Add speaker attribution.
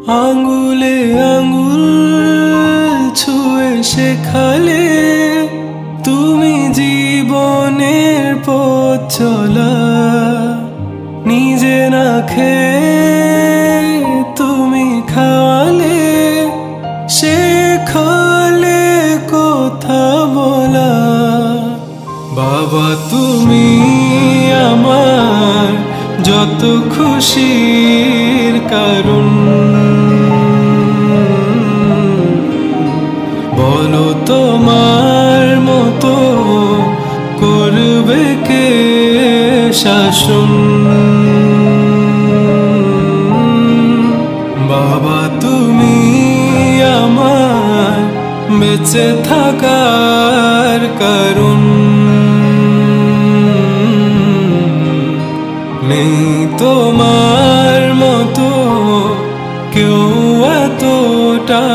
Speaker 1: আঙ্গুলে আঙ্গুল ছুঁয়ে শেখালে তুমি জীবনের পথ চলা। নিজে না খেয়ে তুমি খাওয়ালে, শেখালে কথা বলা। বাবা তুমি আমার যত খুশির কারণ, বলো তোমার মতো করবে কে শাসন। বাবা তুমি আমার বেঁচে থাকার কারণ, নেই তোমার মতো কেউ এতটা